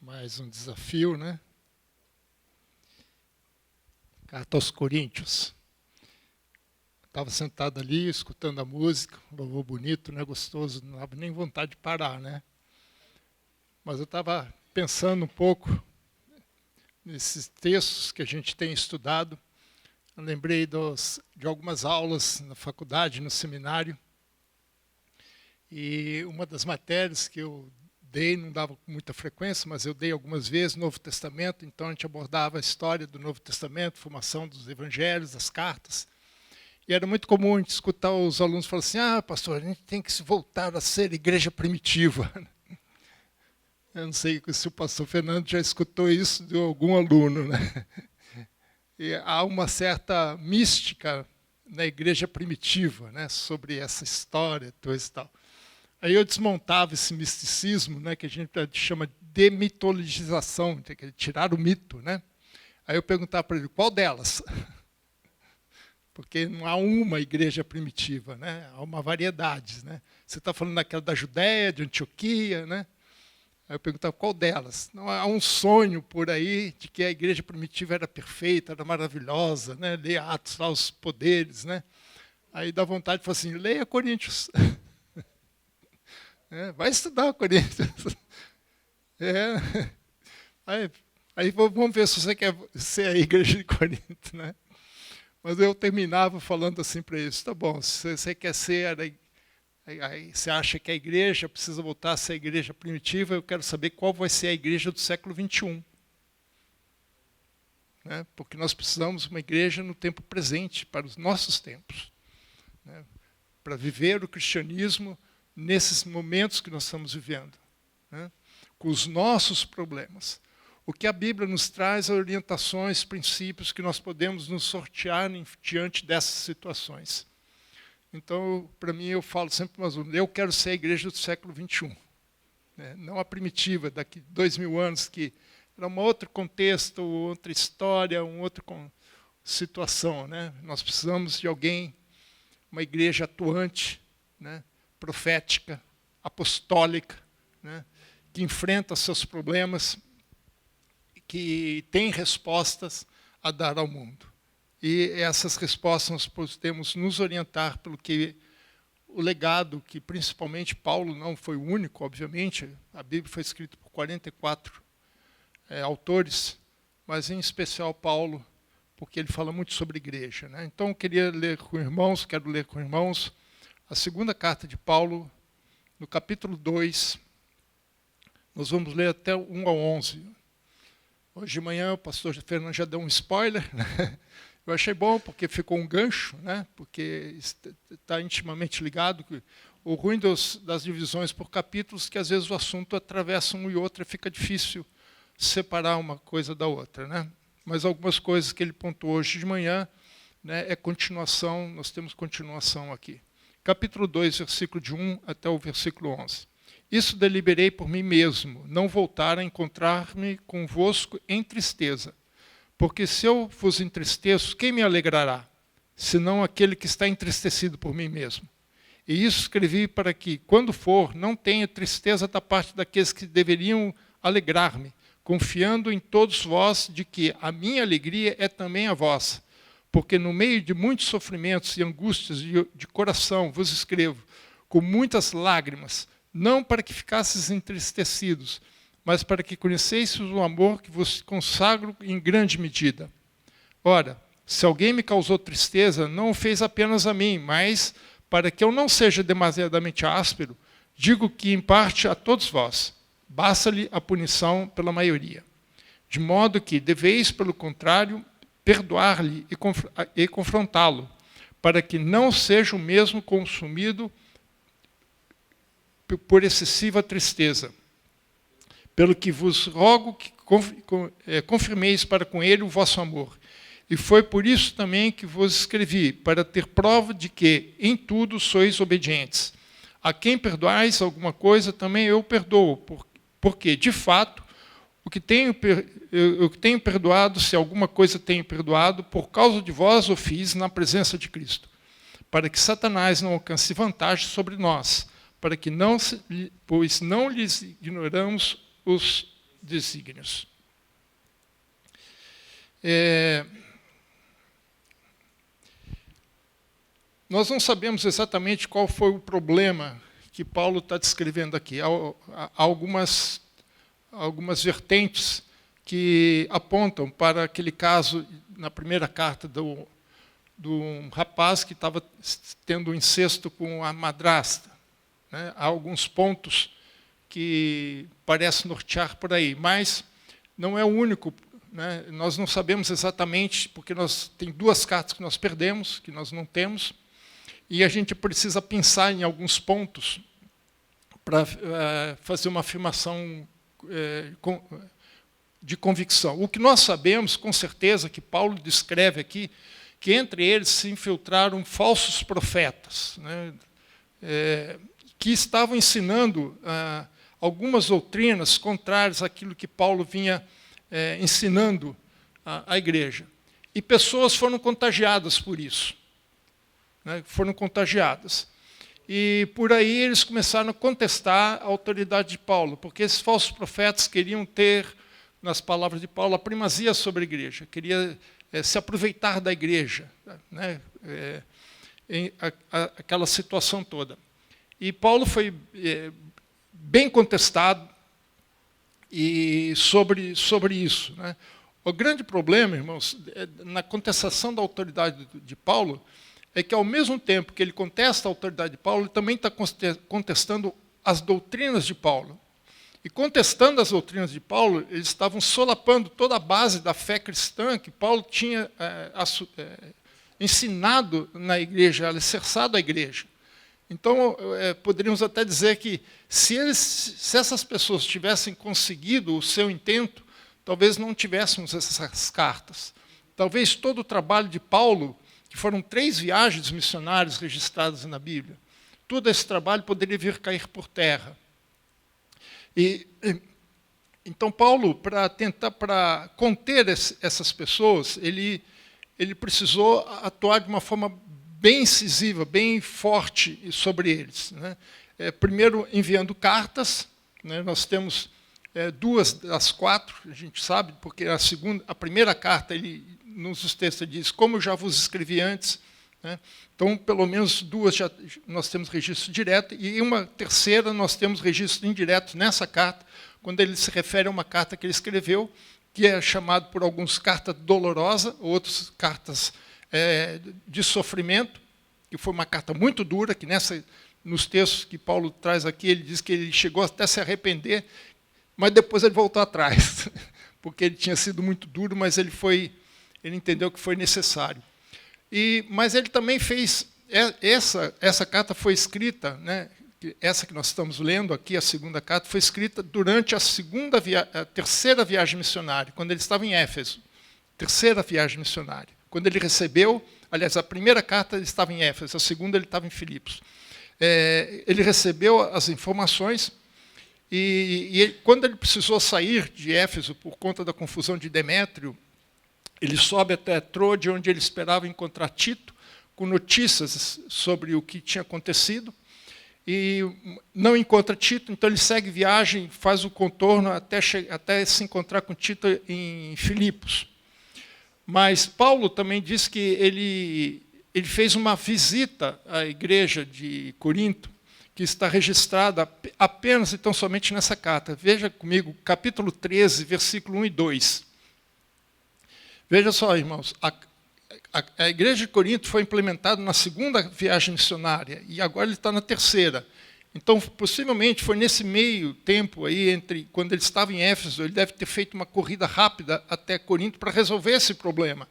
Mais um desafio, né? Carta aos Coríntios. Estava sentado ali, escutando a música, louvor bonito, né? Gostoso, não dava nem vontade de parar, né? Mas eu estava pensando um pouco nesses textos que a gente tem estudado. Eu lembrei de algumas aulas na faculdade, no seminário. E uma das matérias que eu dei, não dava com muita frequência, mas eu dei algumas vezes, Novo Testamento, então a gente abordava a história do Novo Testamento, formação dos evangelhos, das cartas. E era muito comum a gente escutar os alunos falarem assim, pastor, a gente tem que se voltar a ser igreja primitiva. Eu não sei se o pastor Fernando já escutou isso de algum aluno, né? E há uma certa mística na igreja primitiva, né, sobre essa história e tal. Aí eu desmontava esse misticismo, né, que a gente chama de demitologização, tirar o mito, né? Aí eu perguntava para ele, qual delas? Porque não há uma igreja primitiva, né? Há uma variedade, né? Você está falando daquela da Judéia, de Antioquia, né? Aí eu perguntava, qual delas? Não, há um sonho por aí de que a igreja primitiva era perfeita, era maravilhosa, né? Leia Atos, lá os poderes, né? Aí dá vontade de falar assim, leia Coríntios. Vai estudar Coríntios. Aí vamos ver se você quer ser a igreja de Corinto, né? Mas eu terminava falando assim para eles, tá bom, se você quer ser, aí você acha que a igreja precisa voltar a ser a igreja primitiva, eu quero saber qual vai ser a igreja do século XXI. Né? Porque nós precisamos de uma igreja no tempo presente, para os nossos tempos. Né? Para viver o cristianismo nesses momentos que nós estamos vivendo. Né? Com os nossos problemas. O que a Bíblia nos traz é orientações, princípios que nós podemos nos sortear diante dessas situações. Então, para mim, eu falo sempre para os alunos, eu quero ser a igreja do século XXI. Né? Não a primitiva, daqui 2000 anos, que era um outro contexto, outra história, uma outra situação. Né? Nós precisamos de alguém, uma igreja atuante, né? Profética, apostólica, né? Que enfrenta seus problemas, que tem respostas a dar ao mundo. E essas respostas nós podemos nos orientar pelo que o legado que principalmente Paulo não foi o único, obviamente, a Bíblia foi escrita por 44 autores, mas em especial Paulo, porque ele fala muito sobre igreja. Né? Então eu quero ler com irmãos, a segunda carta de Paulo, no capítulo 2, nós vamos ler até 1 ao 11. Hoje de manhã o pastor Fernando já deu um spoiler, né? Eu achei bom porque ficou um gancho, né? Porque está intimamente ligado. O ruim das divisões por capítulos é que às vezes o assunto atravessa um e outro e fica difícil separar uma coisa da outra. Né? Mas algumas coisas que ele pontuou hoje de manhã, né, é continuação, nós temos continuação aqui. Capítulo 2, versículo de 1 até o versículo 11. Isso deliberei por mim mesmo, não voltar a encontrar-me convosco em tristeza. Porque se eu vos entristeço, quem me alegrará? Senão aquele que está entristecido por mim mesmo. E isso escrevi para que, quando for, não tenha tristeza da parte daqueles que deveriam alegrar-me, confiando em todos vós de que a minha alegria é também a vossa. Porque no meio de muitos sofrimentos e angústias de coração vos escrevo, com muitas lágrimas, não para que ficasseis entristecidos, mas para que conhecesseis o amor que vos consagro em grande medida. Ora, se alguém me causou tristeza, não o fez apenas a mim, mas, para que eu não seja demasiadamente áspero, digo que, em parte, a todos vós, basta-lhe a punição pela maioria. De modo que deveis, pelo contrário, perdoar-lhe e confrontá-lo, para que não seja o mesmo consumido por excessiva tristeza. Pelo que vos rogo que confirmeis para com ele o vosso amor. E foi por isso também que vos escrevi, para ter prova de que em tudo sois obedientes. A quem perdoais alguma coisa, também eu perdoo, porque, de fato, o que tenho perdoado, se alguma coisa tenho perdoado, por causa de vós o fiz na presença de Cristo, para que Satanás não alcance vantagem sobre nós, pois não lhes ignoramos os desígnios. Nós não sabemos exatamente qual foi o problema que Paulo está descrevendo aqui. Há algumas vertentes que apontam para aquele caso, na primeira carta do rapaz que estava tendo um incesto com a madrasta. Né? Há alguns pontos que parecem nortear por aí, mas não é o único. Né? Nós não sabemos exatamente, porque tem duas cartas que nós perdemos, que nós não temos, e a gente precisa pensar em alguns pontos para fazer uma afirmação de convicção. O que nós sabemos, com certeza, que Paulo descreve aqui, que entre eles se infiltraram falsos profetas, né, que estavam ensinando algumas doutrinas contrárias àquilo que Paulo vinha ensinando à igreja. E pessoas foram contagiadas por isso. Né, foram contagiadas. E por aí eles começaram a contestar a autoridade de Paulo, porque esses falsos profetas queriam ter, nas palavras de Paulo, a primazia sobre a igreja, queria se aproveitar da igreja, né, aquela situação toda. E Paulo foi bem contestado sobre isso. Né. O grande problema, irmãos, na contestação da autoridade de Paulo, é que, ao mesmo tempo que ele contesta a autoridade de Paulo, ele também está contestando as doutrinas de Paulo. E, contestando as doutrinas de Paulo, eles estavam solapando toda a base da fé cristã que Paulo tinha ensinado na igreja, alicerçado a igreja. Então, poderíamos até dizer que, se essas pessoas tivessem conseguido o seu intento, talvez não tivéssemos essas cartas. Talvez todo o trabalho de Paulo, que foram 3 viagens missionárias registradas na Bíblia, todo esse trabalho poderia vir cair por terra. Então, Paulo, para conter essas pessoas, ele precisou atuar de uma forma bem incisiva, bem forte sobre eles. Né? Primeiro, enviando cartas. Né? Nós temos 2 das 4, a gente sabe, porque a primeira carta, nos textos diz, como eu já vos escrevi antes. Né? Então, pelo menos 2 nós temos registro direto, e uma terceira nós temos registro indireto nessa carta, quando ele se refere a uma carta que ele escreveu, que é chamado por alguns carta dolorosa, outros cartas de sofrimento, que foi uma carta muito dura, que nos textos que Paulo traz aqui, ele diz que ele chegou até a se arrepender, mas depois ele voltou atrás, porque ele tinha sido muito duro, mas ele entendeu que foi necessário. Mas ele também fez, essa carta foi escrita, né, essa que nós estamos lendo aqui, a segunda carta, foi escrita durante a terceira viagem missionária, quando ele estava em Éfeso. Terceira viagem missionária. Quando ele recebeu, aliás, a primeira carta ele estava em Éfeso, a segunda ele estava em Filipos. Ele recebeu as informações, e quando ele precisou sair de Éfeso por conta da confusão de Demétrio, ele sobe até Troade, onde ele esperava encontrar Tito, com notícias sobre o que tinha acontecido, e não encontra Tito, então ele segue viagem, faz o contorno até se encontrar com Tito em Filipos. Mas Paulo também diz que ele fez uma visita à igreja de Corinto, que está registrada apenas e tão somente nessa carta. Veja comigo, capítulo 13, versículo 1 e 2. Veja só, irmãos, a igreja de Corinto foi implementada na segunda viagem missionária, e agora ele está na terceira. Então, possivelmente, foi nesse meio tempo, aí, entre quando ele estava em Éfeso, ele deve ter feito uma corrida rápida até Corinto para resolver esse problema.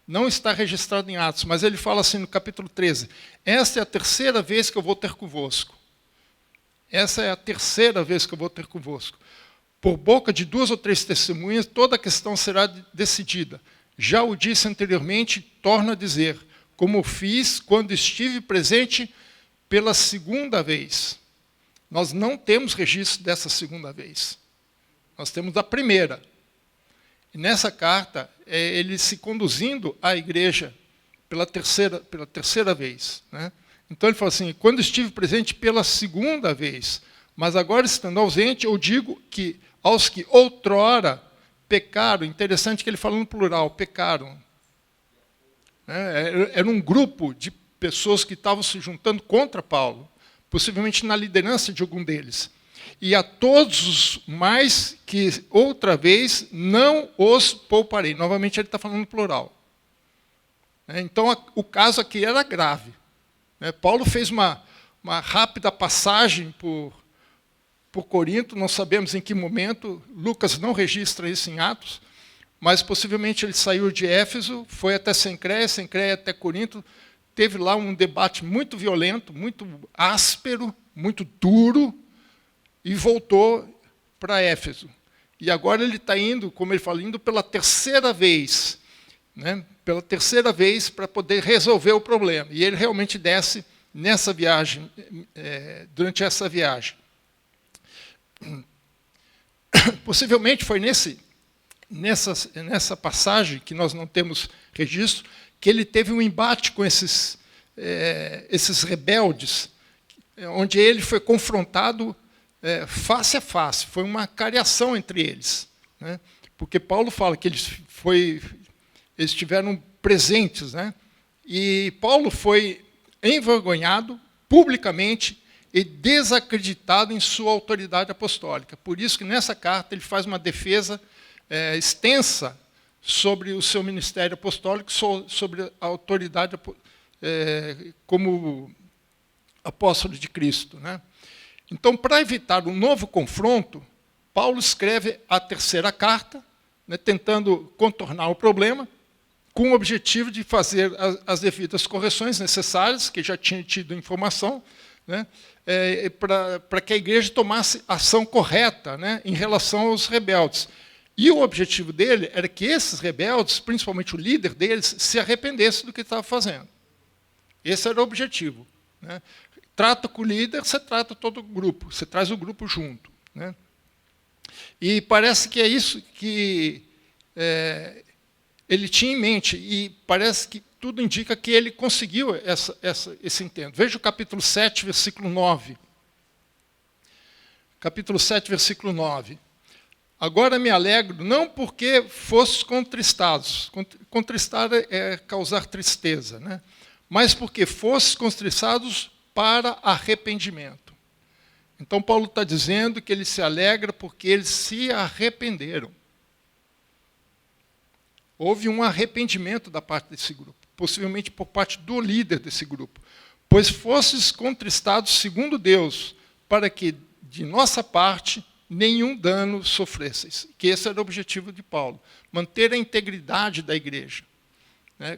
Não está registrado em Atos, mas ele fala assim no capítulo 13, esta é a terceira vez que eu vou ter convosco. Essa é a terceira vez que eu vou ter convosco. Por boca de 2 ou 3 testemunhas, toda a questão será decidida. Já o disse anteriormente, torno a dizer, como fiz quando estive presente pela segunda vez. Nós não temos registro dessa segunda vez. Nós temos da primeira. E nessa carta, ele se conduzindo à igreja pela terceira vez. Né? Então ele fala assim, quando estive presente pela segunda vez, mas agora estando ausente, eu digo que aos que outrora pecaram. Interessante que ele fala no plural, pecaram. Era um grupo de pessoas que estavam se juntando contra Paulo, possivelmente na liderança de algum deles. E a todos os mais que outra vez não os pouparei. Novamente ele está falando no plural. Então o caso aqui era grave. Paulo fez uma rápida passagem por Corinto, não sabemos em que momento, Lucas não registra isso em Atos, mas possivelmente ele saiu de Éfeso, foi até Cencreia até Corinto, teve lá um debate muito violento, muito áspero, muito duro, e voltou para Éfeso. E agora ele está indo, como ele fala, indo pela terceira vez, pela terceira vez para poder resolver o problema. E ele realmente desce nessa viagem, durante essa viagem. Possivelmente foi nessa passagem, que nós não temos registro, que ele teve um embate com esses rebeldes, onde ele foi confrontado face a face. Foi uma cariação entre eles. Porque Paulo fala que eles estiveram presentes. E Paulo foi envergonhado publicamente e desacreditado em sua autoridade apostólica. Por isso que nessa carta ele faz uma defesa extensa sobre o seu ministério apostólico, sobre a autoridade como apóstolo de Cristo. Então, para evitar um novo confronto, Paulo escreve a terceira carta, tentando contornar o problema, com o objetivo de fazer as devidas correções necessárias, que já tinha tido informação, para que a igreja tomasse ação correta em relação aos rebeldes. E o objetivo dele era que esses rebeldes, principalmente o líder deles, se arrependesse do que estava fazendo. Esse era o objetivo. Trata com o líder, você trata todo o grupo, você traz o grupo junto. E parece que é isso que ele tinha em mente, e parece que tudo indica que ele conseguiu esse intento. Veja o capítulo 7, versículo 9. Capítulo 7, versículo 9. Agora me alegro, não porque fostes contristados. Contristar é causar tristeza, mas porque fostes contristados para arrependimento. Então Paulo está dizendo que ele se alegra porque eles se arrependeram. Houve um arrependimento da parte desse grupo, possivelmente por parte do líder desse grupo. Pois fostes contristados segundo Deus, para que, de nossa parte, nenhum dano sofresseis. Que esse era o objetivo de Paulo, manter a integridade da igreja.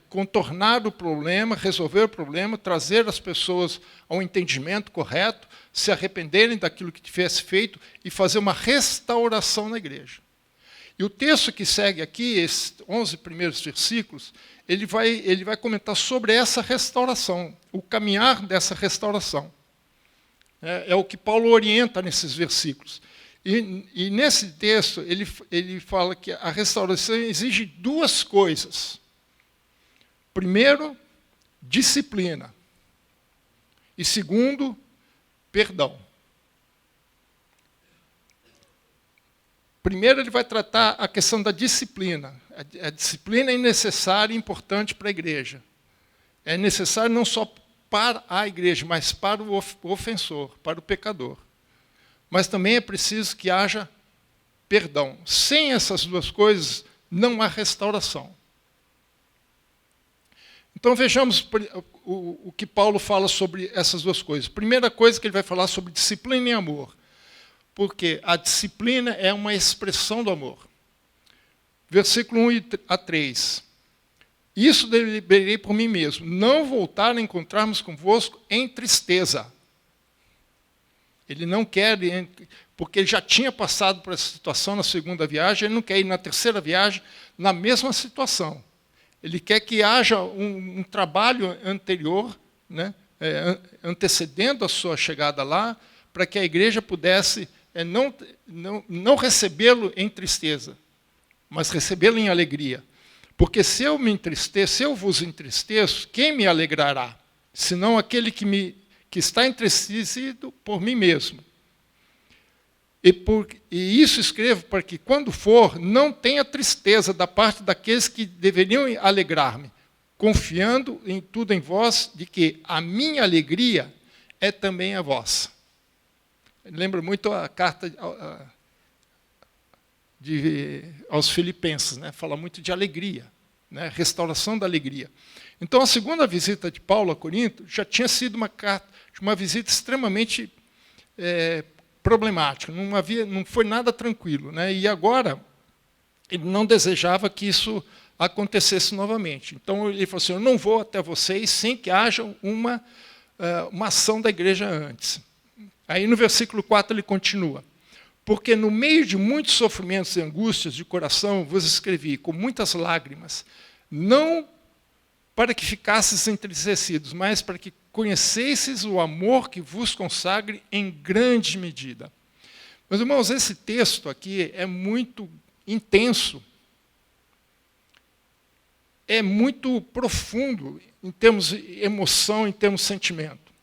Contornar o problema, resolver o problema, trazer as pessoas ao entendimento correto, se arrependerem daquilo que tivesse feito e fazer uma restauração na igreja. E o texto que segue aqui, esses 11 primeiros versículos, ele vai comentar sobre essa restauração, o caminhar dessa restauração. É o que Paulo orienta nesses versículos. E nesse texto, ele fala que a restauração exige duas coisas. Primeiro, disciplina. E segundo, perdão. Primeiro, ele vai tratar a questão da disciplina. A disciplina é necessária e importante para a igreja. É necessário não só para a igreja, mas para o ofensor, para o pecador. Mas também é preciso que haja perdão. Sem essas duas coisas, não há restauração. Então vejamos o que Paulo fala sobre essas duas coisas. Primeira coisa que ele vai falar sobre disciplina e amor. Porque a disciplina é uma expressão do amor. Versículo 1 a 3. Isso deliberei por mim mesmo, não voltar a encontrarmos convosco em tristeza. Ele não quer, porque ele já tinha passado por essa situação na segunda viagem, ele não quer ir na terceira viagem na mesma situação. Ele quer que haja um trabalho anterior, antecedendo a sua chegada lá, para que a igreja pudesse não recebê-lo em tristeza, mas recebê-lo em alegria. Porque se eu me entristeço, se eu vos entristeço, quem me alegrará? Senão aquele que está entristecido por mim mesmo. E isso escrevo para que, quando for, não tenha tristeza da parte daqueles que deveriam alegrar-me, confiando em tudo em vós, de que a minha alegria é também a vossa. Lembra muito a carta aos Filipenses, né? Fala muito de alegria, né? Restauração da alegria. Então, a segunda visita de Paulo a Corinto já tinha sido uma visita extremamente problemática, não foi nada tranquilo, né? E agora, ele não desejava que isso acontecesse novamente. Então, ele falou assim, eu não vou até vocês sem que haja uma ação da igreja antes. Aí, no versículo 4, ele continua. Porque no meio de muitos sofrimentos e angústias de coração vos escrevi com muitas lágrimas, não para que ficasseis entristecidos, mas para que conhecesseis o amor que vos consagre em grande medida. Meus irmãos, esse texto aqui é muito intenso, é muito profundo em termos de emoção, em termos de sentimento.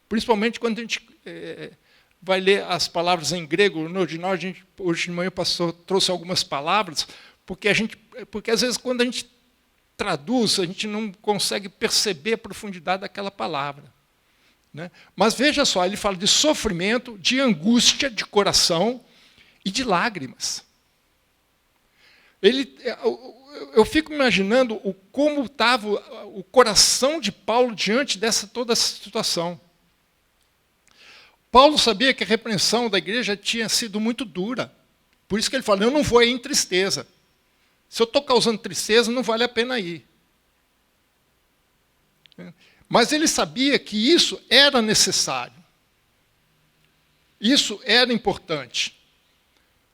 Principalmente quando a gente vai ler as palavras em grego. No original, hoje de manhã o pastor trouxe algumas palavras, porque às vezes quando a gente traduz, a gente não consegue perceber a profundidade daquela palavra, né? Mas veja só, ele fala de sofrimento, de angústia de coração e de lágrimas. Eu fico imaginando como estava o coração de Paulo diante dessa toda essa situação. Paulo sabia que a repreensão da igreja tinha sido muito dura. Por isso que ele fala, eu não vou ir em tristeza. Se eu estou causando tristeza, não vale a pena ir. Mas ele sabia que isso era necessário. Isso era importante.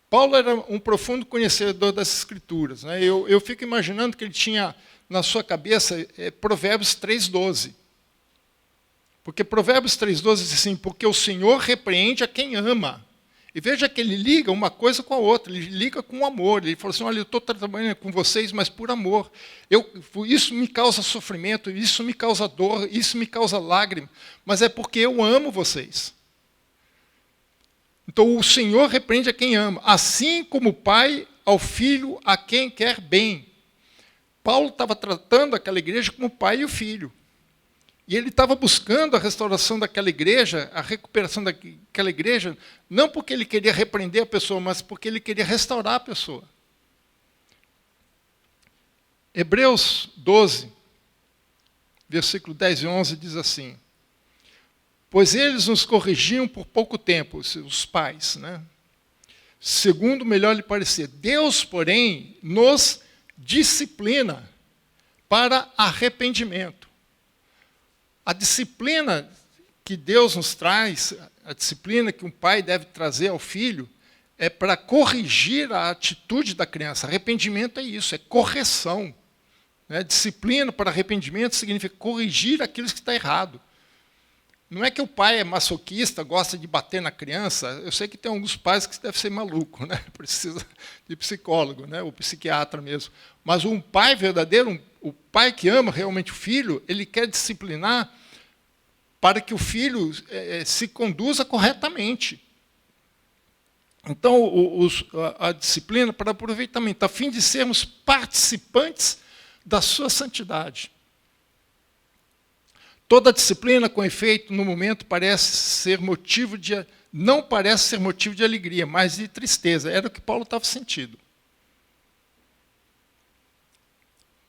Paulo era um profundo conhecedor das Escrituras, né? Eu fico imaginando que ele tinha na sua cabeça Provérbios 3,12. Porque Provérbios 3,12 diz assim, porque o Senhor repreende a quem ama. E veja que ele liga uma coisa com a outra, ele liga com amor. Ele fala assim, olha, eu estou trabalhando com vocês, mas por amor. Isso me causa sofrimento, isso me causa dor, isso me causa lágrima, mas é porque eu amo vocês. Então, o Senhor repreende a quem ama, assim como o pai ao filho a quem quer bem. Paulo estava tratando aquela igreja como o pai e o filho. E ele estava buscando a restauração daquela igreja, a recuperação daquela igreja, não porque ele queria repreender a pessoa, mas porque ele queria restaurar a pessoa. Hebreus 12, versículo 10 e 11, diz assim, pois eles nos corrigiam por pouco tempo, os pais, né? Segundo melhor lhe parecer. Deus, porém, nos disciplina para arrependimento. A disciplina que Deus nos traz, a disciplina que um pai deve trazer ao filho, é para corrigir a atitude da criança. Arrependimento é isso, é correção. Né? Disciplina para arrependimento significa corrigir aquilo que está errado. Não é que o pai é masoquista, gosta de bater na criança. Eu sei que tem alguns pais que devem ser malucos, né? Precisa de psicólogo, né? Ou psiquiatra mesmo. Mas um pai verdadeiro, o pai que ama realmente o filho, ele quer disciplinar para que o filho se conduza corretamente. Então, a disciplina para aproveitamento, a fim de sermos participantes da sua santidade. Toda disciplina, com efeito, no momento, não parece ser motivo de alegria, mas de tristeza. Era o que Paulo estava sentindo.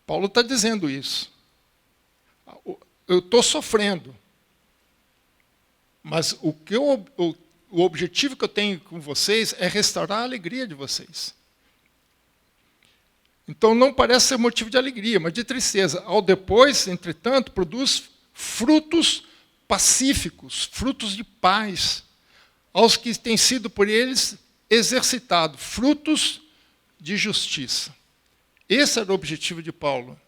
Paulo está dizendo isso. Eu estou sofrendo. Mas o objetivo que eu tenho com vocês é restaurar a alegria de vocês. Então, não parece ser motivo de alegria, mas de tristeza. Ao depois, entretanto, produz frutos pacíficos, frutos de paz, aos que têm sido por eles exercitados, frutos de justiça. Esse era o objetivo de Paulo.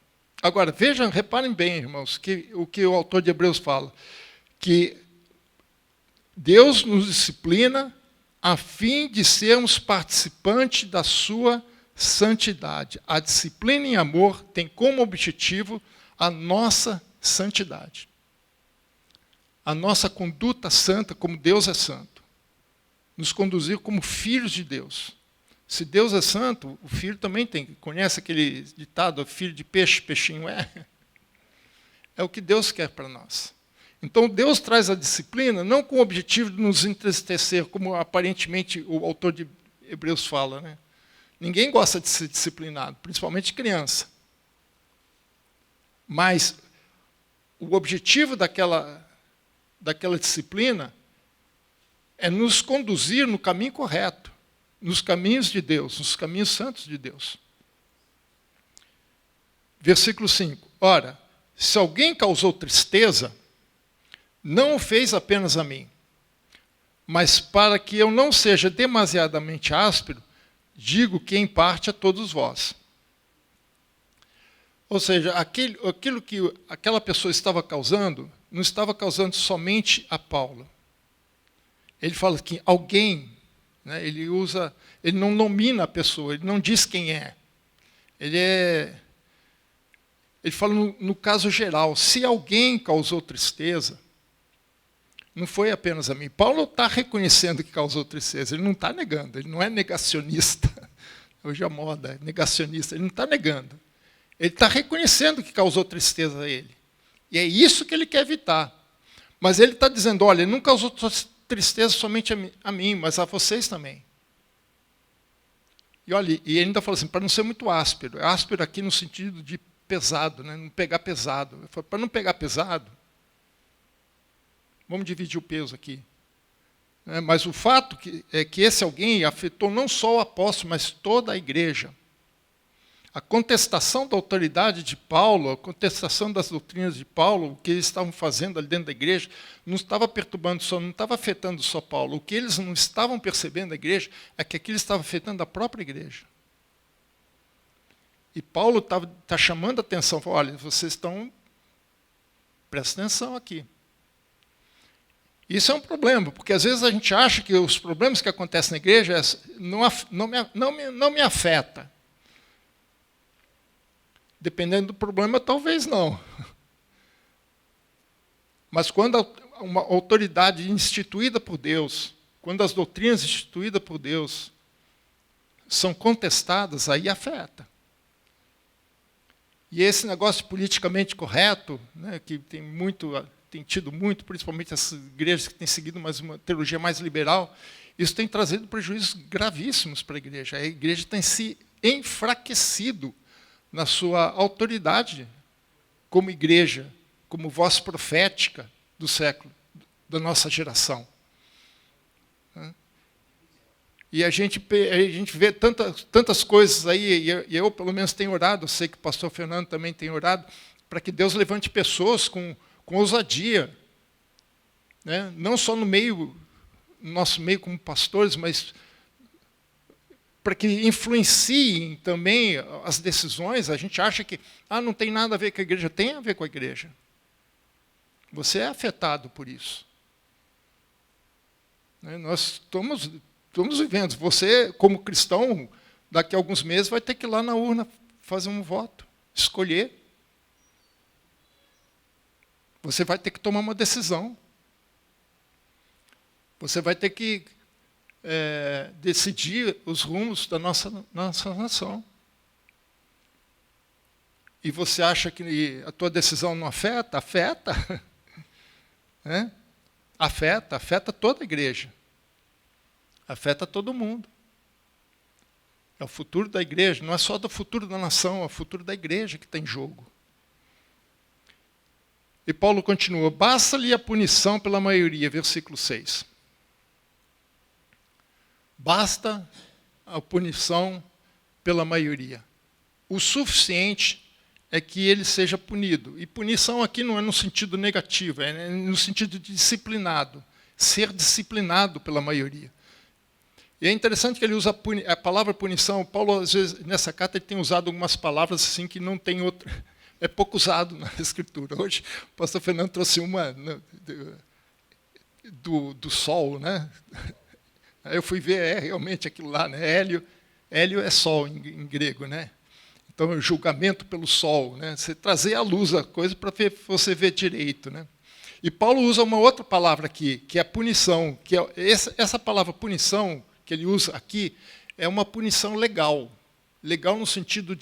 Agora, vejam, reparem bem, irmãos, o que o autor de Hebreus fala, que Deus nos disciplina a fim de sermos participantes da sua santidade. A disciplina em amor tem como objetivo a nossa santidade. A nossa conduta santa, como Deus é santo. nos conduzir como filhos de Deus. Se Deus é santo, o filho também tem. Conhece aquele ditado, filho de peixe, peixinho é? É o que Deus quer para nós. Então, Deus traz a disciplina não com o objetivo de nos entristecer, como aparentemente o autor de Hebreus fala, né? Ninguém gosta de ser disciplinado, principalmente criança. Mas o objetivo daquela disciplina é nos conduzir no caminho correto, nos caminhos de Deus, nos caminhos santos de Deus. Versículo 5. Ora, se alguém causou tristeza, não o fez apenas a mim, mas para que eu não seja demasiadamente áspero, digo que em parte a todos vós. Ou seja, aquilo que aquela pessoa estava causando, não estava causando somente a Paulo. Ele fala que alguém, né, ele não nomina a pessoa, ele não diz quem é. Ele fala no caso geral, se alguém causou tristeza, não foi apenas a mim. Paulo está reconhecendo que causou tristeza, ele não está negando, ele não é negacionista. Hoje a moda é negacionista, ele não está negando. Ele está reconhecendo que causou tristeza a ele. E é isso que ele quer evitar. Mas ele está dizendo, olha, ele não causou tristeza somente a mim, mas a vocês também. E olha, e ele ainda fala assim, para não ser muito áspero. É áspero aqui no sentido de pesado, né? Não pegar pesado. Para não pegar pesado, vamos dividir o peso aqui. Mas o fato é que esse alguém afetou não só o apóstolo, mas toda a igreja. A contestação da autoridade de Paulo, a contestação das doutrinas de Paulo, o que eles estavam fazendo ali dentro da igreja, não estava perturbando só, não estava afetando só Paulo. O que eles não estavam percebendo da igreja é que aquilo estava afetando a própria igreja. E Paulo está chamando a atenção, olha, vocês estão, presta atenção aqui. Isso é um problema, porque às vezes a gente acha que os problemas que acontecem na igreja não me afetam. Dependendo do problema, talvez não. Mas quando uma autoridade instituída por Deus, quando as doutrinas instituídas por Deus são contestadas, aí afeta. E esse negócio politicamente correto, né, que tem tido muito, principalmente essas igrejas que têm seguido uma teologia mais liberal, isso tem trazido prejuízos gravíssimos para a igreja. A igreja tem se enfraquecido na sua autoridade como igreja, como voz profética do século, da nossa geração. E a gente vê tantas coisas aí, e eu pelo menos tenho orado, eu sei que o pastor Fernando também tem orado, para que Deus levante pessoas com ousadia, né? Não só no nosso meio como pastores, mas para que influenciem também as decisões. A gente acha que não tem nada a ver com a igreja. Tem a ver com a igreja. Você é afetado por isso. Nós estamos vivendo. Você, como cristão, daqui a alguns meses vai ter que ir lá na urna fazer um voto, escolher. Você vai ter que tomar uma decisão. Você vai ter que decidir os rumos da nossa nação. E você acha que a tua decisão não afeta? Afeta. Afeta toda a igreja. Afeta todo mundo. É o futuro da igreja, não é só do futuro da nação, é o futuro da igreja que está em jogo. E Paulo continua, basta-lhe a punição pela maioria, versículo 6. Basta a punição pela maioria. O suficiente é que ele seja punido. E punição aqui não é no sentido negativo, é no sentido de disciplinado. Ser disciplinado pela maioria. E é interessante que ele usa a palavra punição. Paulo, às vezes, nessa carta, ele tem usado algumas palavras assim que não tem outra. É pouco usado na Escritura. Hoje, o pastor Fernando trouxe uma do sol, né? Aí eu fui ver, realmente aquilo lá, né? Hélio é sol em grego, né? Então, julgamento pelo sol, né? Você trazer à luz a coisa para você ver direito, né? E Paulo usa uma outra palavra aqui, que é punição. Que é essa palavra punição, que ele usa aqui, é uma punição legal. Legal no sentido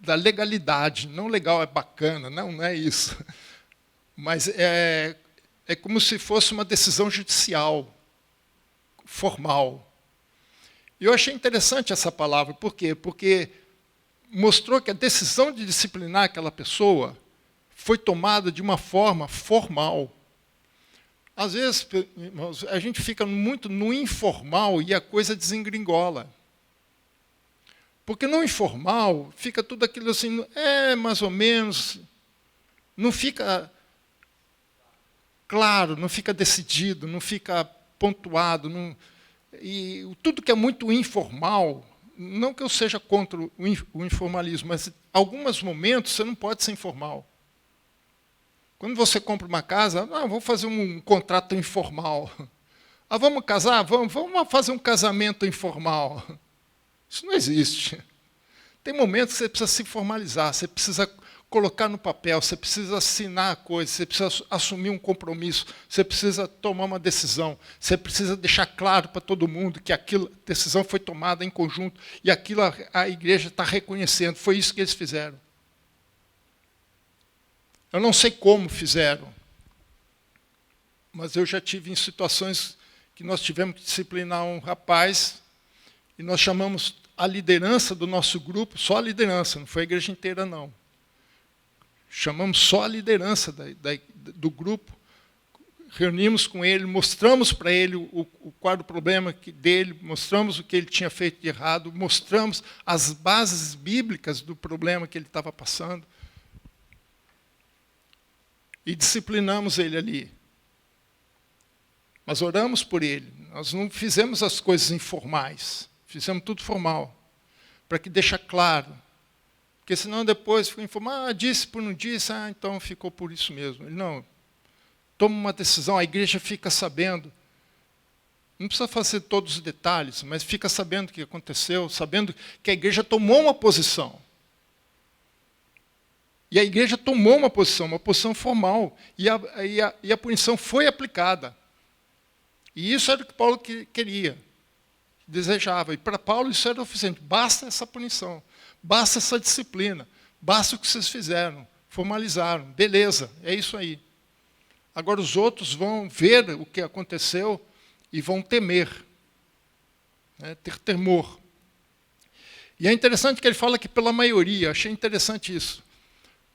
da legalidade. Não legal é bacana, não é isso. Mas é como se fosse uma decisão judicial, formal. E eu achei interessante essa palavra. Por quê? Porque mostrou que a decisão de disciplinar aquela pessoa foi tomada de uma forma formal. Às vezes, irmãos, a gente fica muito no informal e a coisa desengringola. Porque no informal fica tudo aquilo assim, mais ou menos, não fica claro, não fica decidido, não fica pontuado. E tudo que é muito informal, não que eu seja contra o informalismo, mas em alguns momentos você não pode ser informal. Quando você compra uma casa, vamos fazer um contrato informal. Vamos casar? Vamos fazer um casamento informal. Isso não existe. Tem momentos que você precisa se formalizar, você precisa colocar no papel, você precisa assinar a coisa, você precisa assumir um compromisso, você precisa tomar uma decisão, você precisa deixar claro para todo mundo que aquela decisão foi tomada em conjunto e aquilo a igreja está reconhecendo. Foi isso que eles fizeram. Eu não sei como fizeram, mas eu já tive em situações que nós tivemos que disciplinar um rapaz e nós chamamos a liderança do nosso grupo, só a liderança, não foi a igreja inteira, não. Chamamos só a liderança do grupo, reunimos com ele, mostramos para ele qual era o problema dele, mostramos o que ele tinha feito de errado, mostramos as bases bíblicas do problema que ele estava passando e disciplinamos ele ali. Mas oramos por ele, nós não fizemos as coisas informais, fizemos tudo formal, para que deixe claro. Porque senão depois fica informado, disse por não disse, então ficou por isso mesmo. Ele não, toma uma decisão, a igreja fica sabendo. Não precisa fazer todos os detalhes, mas fica sabendo o que aconteceu, sabendo que a igreja tomou uma posição. E a igreja tomou uma posição formal, e a punição foi aplicada. E isso era o que Paulo queria, desejava. E para Paulo isso era o suficiente, basta essa punição. Basta essa disciplina, basta o que vocês fizeram, formalizaram, beleza, é isso aí. Agora os outros vão ver o que aconteceu e vão temer, ter temor. E é interessante que ele fala que pela maioria, achei interessante isso,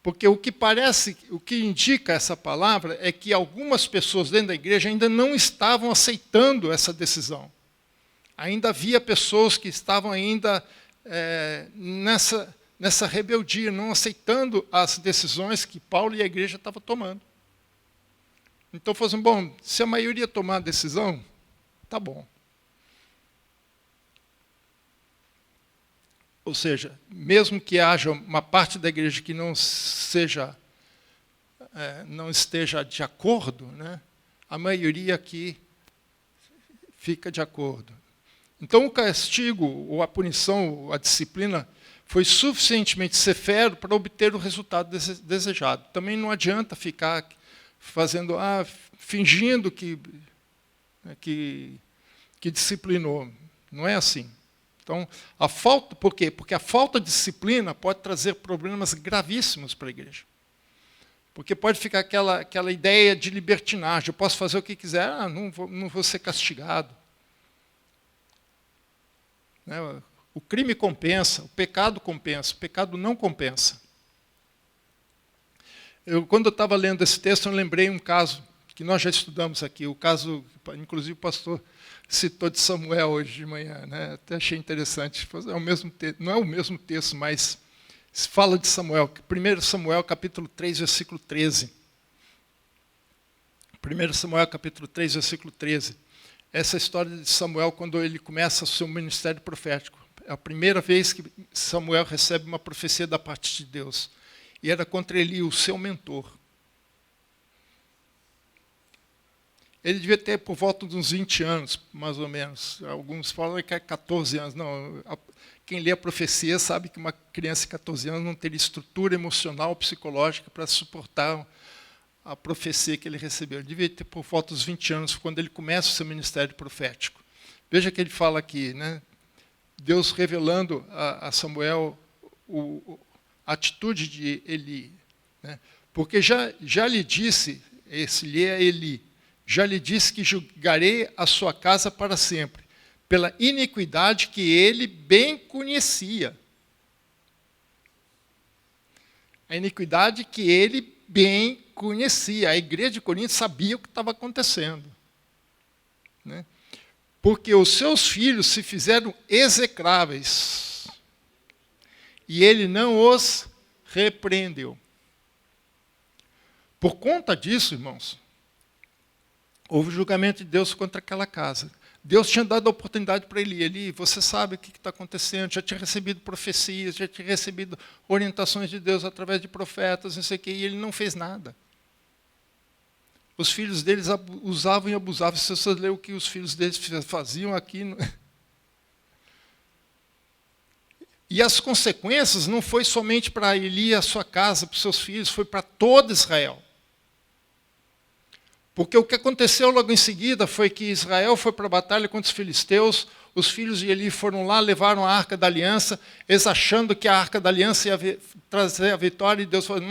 porque o que indica essa palavra é que algumas pessoas dentro da igreja ainda não estavam aceitando essa decisão. Ainda havia pessoas que estavam ainda nessa rebeldia, não aceitando as decisões que Paulo e a igreja estavam tomando. Então, falou assim, bom, se a maioria tomar a decisão, tá bom. Ou seja, mesmo que haja uma parte da igreja que não esteja de acordo, a maioria aqui fica de acordo. Então, o castigo, ou a punição, ou a disciplina, foi suficientemente severo para obter o resultado desejado. Também não adianta ficar fazendo, fingindo que disciplinou. Não é assim. Então, por quê? Porque a falta de disciplina pode trazer problemas gravíssimos para a igreja. Porque pode ficar aquela ideia de libertinagem. Eu posso fazer o que quiser, não vou ser castigado. O crime compensa, o pecado não compensa. Quando eu estava lendo esse texto, eu lembrei um caso que nós já estudamos aqui, o caso, inclusive o pastor citou de Samuel hoje de manhã, até achei interessante. Não é o mesmo texto, mas fala de Samuel, 1 Samuel capítulo 3, versículo 13. 1 Samuel capítulo 3, versículo 13. Essa história de Samuel, quando ele começa o seu ministério profético. É a primeira vez que Samuel recebe uma profecia da parte de Deus. E era contra Eli, o seu mentor. Ele devia ter por volta de uns 20 anos, mais ou menos. Alguns falam que é 14 anos. Não, quem lê a profecia sabe que uma criança de 14 anos não teria estrutura emocional, psicológica para suportar a profecia que ele recebeu. Ele devia ter por volta dos 20 anos, quando ele começa o seu ministério profético. Veja que ele fala aqui, né? Deus revelando a Samuel a atitude de Eli. Né? Porque já lhe disse, esse lhe é Eli, já lhe disse que julgarei a sua casa para sempre, pela iniquidade que ele bem conhecia. A iniquidade que ele bem conhecia. A igreja de Corinto sabia o que estava acontecendo. Né? Porque os seus filhos se fizeram execráveis, e ele não os repreendeu. Por conta disso, irmãos, houve julgamento de Deus contra aquela casa. Deus tinha dado a oportunidade para Eli. Eli, você sabe o que está acontecendo, já tinha recebido profecias, já tinha recebido orientações de Deus através de profetas, não sei o quê, e ele não fez nada. Os filhos deles usavam e abusavam. Se você ler o que os filhos deles faziam aqui... E as consequências não foi somente para Eli e a sua casa, para os seus filhos, foi para todo Israel. Porque o que aconteceu logo em seguida foi que Israel foi para a batalha contra os filisteus, os filhos de Eli foram lá, levaram a Arca da Aliança, eles achando que a Arca da Aliança ia trazer a vitória, e Deus falou,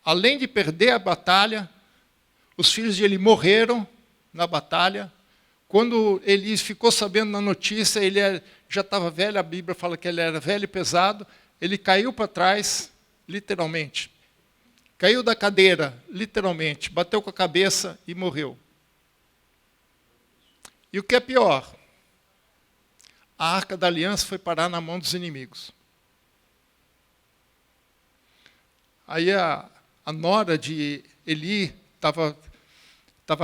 Além de perder a batalha, os filhos de Eli morreram na batalha. Quando Eli ficou sabendo da notícia, ele já estava velho, a Bíblia fala que ele era velho e pesado, ele caiu para trás, literalmente. Caiu da cadeira, literalmente, bateu com a cabeça e morreu. E o que é pior, a Arca da Aliança foi parar na mão dos inimigos. Aí a nora de Eli estava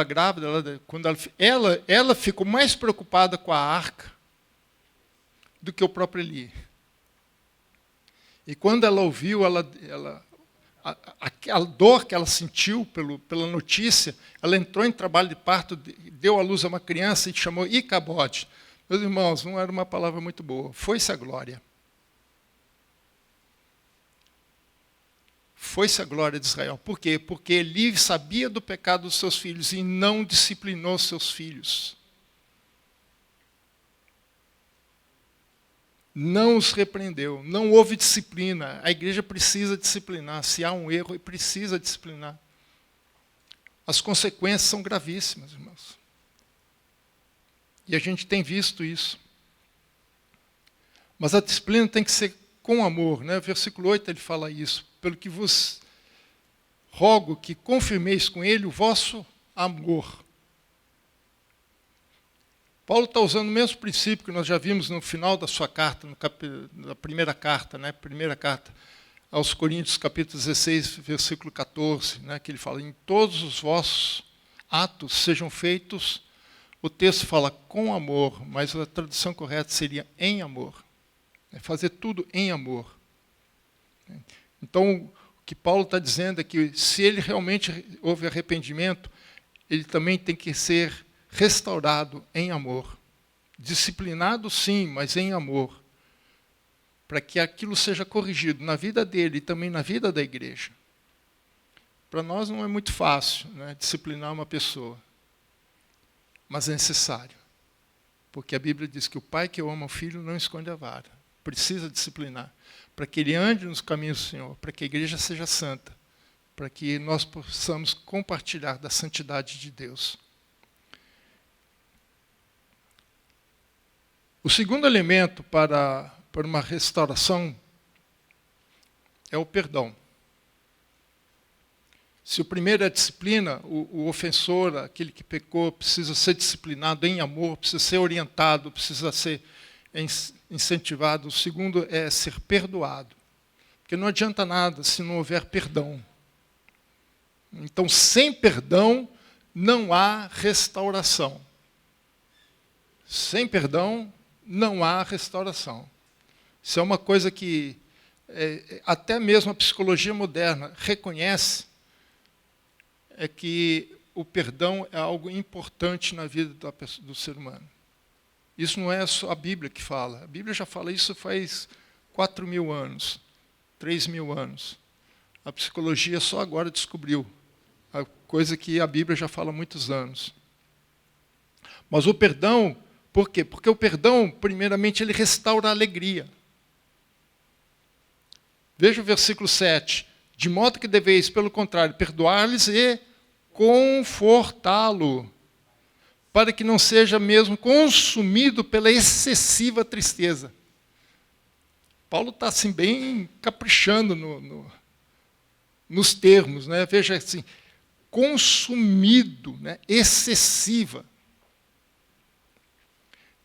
grávida, quando ela ficou mais preocupada com a arca do que o próprio Eli. E quando ela ouviu, a dor que ela sentiu pela notícia, ela entrou em trabalho de parto, deu à luz a uma criança e chamou Icabode. Meus irmãos, não era uma palavra muito boa. Foi-se a glória. Foi-se a glória de Israel. Por quê? Porque Eli sabia do pecado dos seus filhos e não disciplinou seus filhos. Não os repreendeu, não houve disciplina. A igreja precisa disciplinar. Se há um erro, precisa disciplinar. As consequências são gravíssimas, irmãos. E a gente tem visto isso. Mas a disciplina tem que ser com amor. Né? Versículo 8 ele fala isso. Pelo que vos rogo que confirmeis com ele o vosso amor. Paulo está usando o mesmo princípio que nós já vimos no final da sua carta, na primeira carta, né? Primeira carta aos Coríntios, capítulo 16, versículo 14, né? Que ele fala, em todos os vossos atos sejam feitos, o texto fala com amor, mas a tradução correta seria em amor. É fazer tudo em amor. Então, o que Paulo está dizendo é que se ele realmente houve arrependimento, ele também tem que ser restaurado em amor. Disciplinado, sim, mas em amor. Para que aquilo seja corrigido na vida dele e também na vida da igreja. Para nós não é muito fácil, né, disciplinar uma pessoa. Mas é necessário. Porque a Bíblia diz que o pai que ama o filho não esconde a vara. Precisa disciplinar. Para que ele ande nos caminhos do Senhor, para que a igreja seja santa, para que nós possamos compartilhar da santidade de Deus. O segundo elemento para uma restauração é o perdão. Se o primeiro é a disciplina, o ofensor, aquele que pecou, precisa ser disciplinado em amor, precisa ser orientado, precisa ser incentivado. O segundo é ser perdoado. Porque não adianta nada se não houver perdão. Então, sem perdão, não há restauração. Sem perdão, não há restauração. Isso é uma coisa que até mesmo a psicologia moderna reconhece, é que o perdão é algo importante na vida do ser humano. Isso não é só a Bíblia que fala. A Bíblia já fala isso faz 4.000 anos, 3.000 anos. A psicologia só agora descobriu, a coisa que a Bíblia já fala há muitos anos. Mas o perdão, por quê? Porque o perdão, primeiramente, ele restaura a alegria. Veja o versículo 7. De modo que deveis, pelo contrário, perdoar-lhes e confortá-lo, para que não seja mesmo consumido pela excessiva tristeza. Paulo está assim, bem caprichando nos termos, né? Veja assim, consumido, né? Excessiva.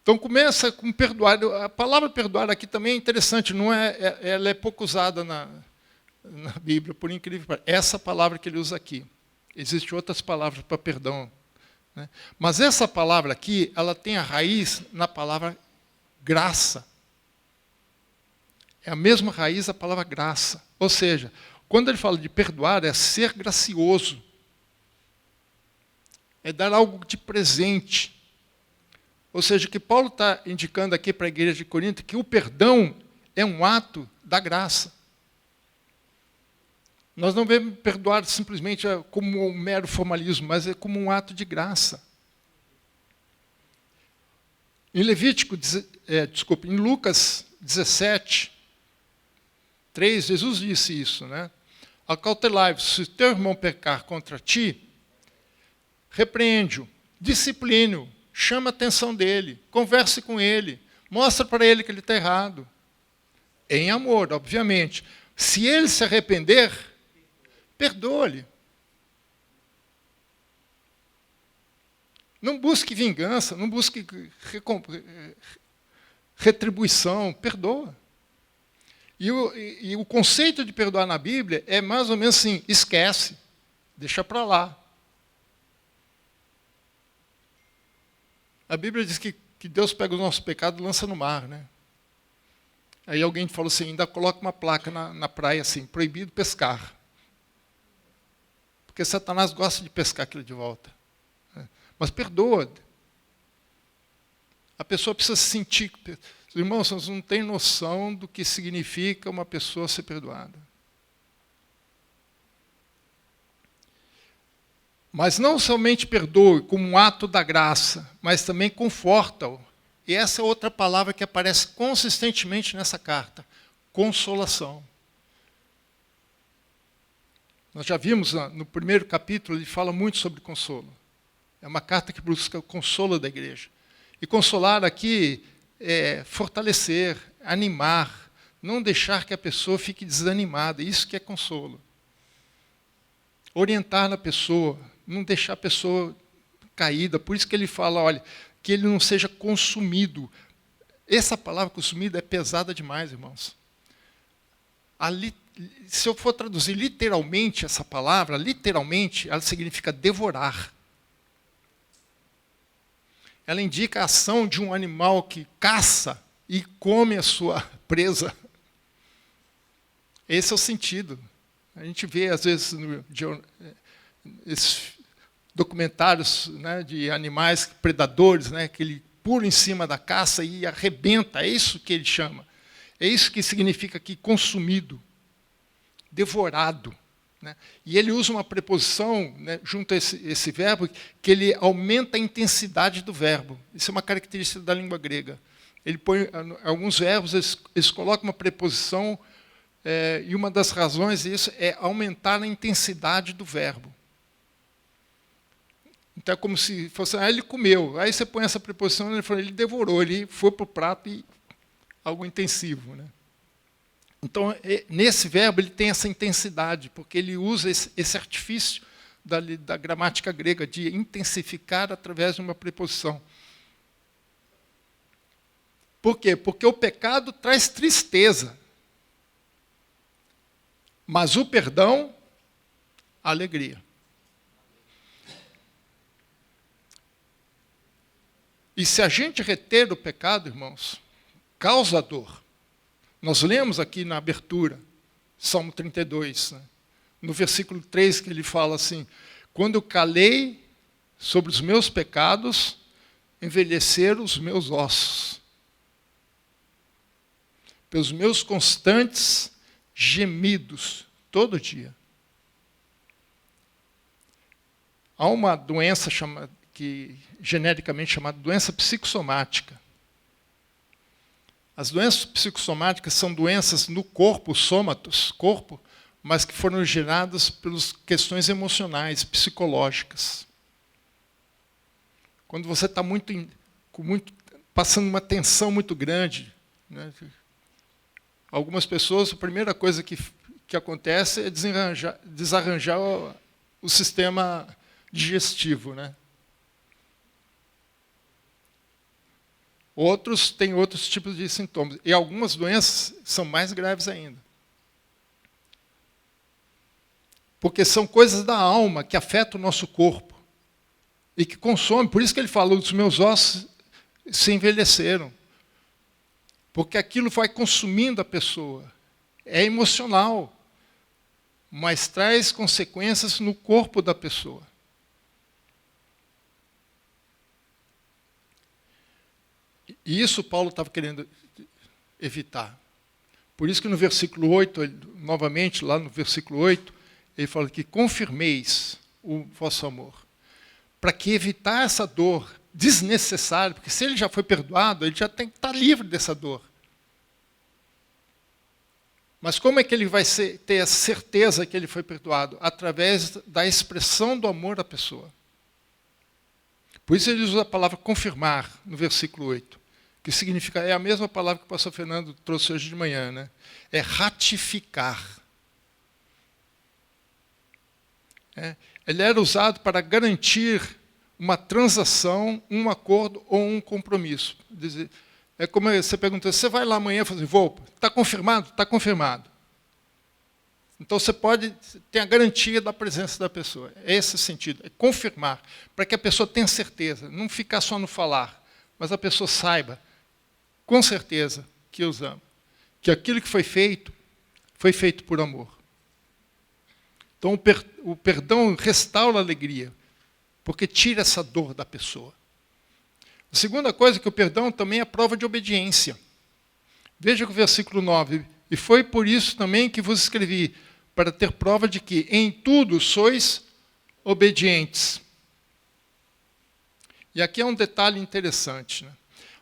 Então começa com perdoar. A palavra perdoar aqui também é interessante, não ela é pouco usada na Bíblia, por incrível que pareça. Essa palavra que ele usa aqui. Existem outras palavras para perdão, né? Mas essa palavra aqui, ela tem a raiz na palavra graça. É a mesma raiz da palavra graça. Ou seja, quando ele fala de perdoar, é ser gracioso. É dar algo de presente. Ou seja, o que Paulo está indicando aqui para a igreja de Corinto, que o perdão é um ato da graça. Nós não devemos perdoar simplesmente como um mero formalismo, mas é como um ato de graça. Em em Lucas 17, 3, Jesus disse isso, né? Acautelai-vos, se teu irmão pecar contra ti, repreende-o, discipline-o, chama a atenção dele, converse com ele, mostra para ele que ele está errado. Em amor, obviamente. Se ele se arrepender, perdoa-lhe. Não busque vingança, não busque retribuição, perdoa. E o conceito de perdoar na Bíblia é mais ou menos assim, esquece, deixa para lá. A Bíblia diz que Deus pega o nosso pecado e lança no mar, né? Aí alguém falou assim, ainda coloca uma placa na praia assim, proibido pescar. Porque Satanás gosta de pescar aquilo de volta. Mas perdoa. A pessoa precisa se sentir... Irmãos, vocês não têm noção do que significa uma pessoa ser perdoada. Mas não somente perdoe como um ato da graça, mas também conforta-o. E essa é outra palavra que aparece consistentemente nessa carta. Consolação. Nós já vimos no primeiro capítulo, ele fala muito sobre consolo. É uma carta que busca o consolo da igreja. E consolar aqui é fortalecer, animar, não deixar que a pessoa fique desanimada. Isso que é consolo. Orientar na pessoa, não deixar a pessoa caída. Por isso que ele fala, olha, que ele não seja consumido. Essa palavra consumido é pesada demais, irmãos. Se eu for traduzir literalmente essa palavra, literalmente, ela significa devorar. Ela indica a ação de um animal que caça e come a sua presa. Esse é o sentido. A gente vê, às vezes, esses documentários, né, de animais predadores, né, que ele pula em cima da caça e arrebenta. É isso que ele chama. É isso que significa aqui consumido, devorado. Né? E ele usa uma preposição, né, junto a esse verbo, que ele aumenta a intensidade do verbo. Isso é uma característica da língua grega. Ele põe alguns verbos, eles colocam uma preposição, e uma das razões disso é aumentar a intensidade do verbo. Então é como se fosse, ele comeu. Aí você põe essa preposição, ele devorou, ele foi para o prato e algo intensivo, né? Então, nesse verbo, ele tem essa intensidade, porque ele usa esse artifício da gramática grega, de intensificar através de uma preposição. Por quê? Porque o pecado traz tristeza, mas o perdão, alegria. E se a gente reter o pecado, irmãos, causa dor. Nós lemos aqui na abertura, Salmo 32, né? No versículo 3, que ele fala assim, quando eu calei sobre os meus pecados, envelheceram os meus ossos. Pelos meus constantes gemidos todo dia. Há uma doença genericamente chamada doença psicossomática. As doenças psicossomáticas são doenças no corpo, sômatos, corpo, mas que foram geradas pelas questões emocionais, psicológicas. Quando você está passando uma tensão muito grande, né? Algumas pessoas, a primeira coisa que acontece é desarranjar o sistema digestivo, né? Outros têm outros tipos de sintomas. E algumas doenças são mais graves ainda. Porque são coisas da alma que afetam o nosso corpo. E que consomem. Por isso que ele falou, os meus ossos se envelheceram. Porque aquilo vai consumindo a pessoa. É emocional. Mas traz consequências no corpo da pessoa. E isso Paulo estava querendo evitar. Por isso que no versículo 8, novamente, lá no versículo 8, ele fala que confirmeis o vosso amor. Para que evitar essa dor desnecessária, porque se ele já foi perdoado, ele já tem que estar livre dessa dor. Mas como é que ele vai ter a certeza que ele foi perdoado? Através da expressão do amor à pessoa. Por isso ele usa a palavra confirmar no versículo 8. Que significa, é a mesma palavra que o pastor Fernando trouxe hoje de manhã, né? É ratificar. Ele era usado para garantir uma transação, um acordo ou um compromisso. É como você pergunta, você vai lá amanhã e fala assim, vou, está confirmado? Está confirmado. Então você pode ter a garantia da presença da pessoa. É esse o sentido, é confirmar, para que a pessoa tenha certeza, não ficar só no falar, mas a pessoa saiba, com certeza, que eu os amo. Que aquilo que foi feito por amor. Então o perdão restaura a alegria, porque tira essa dor da pessoa. A segunda coisa é que o perdão também é prova de obediência. Veja o versículo 9. E foi por isso também que vos escrevi, para ter prova de que em tudo sois obedientes. E aqui é um detalhe interessante, né?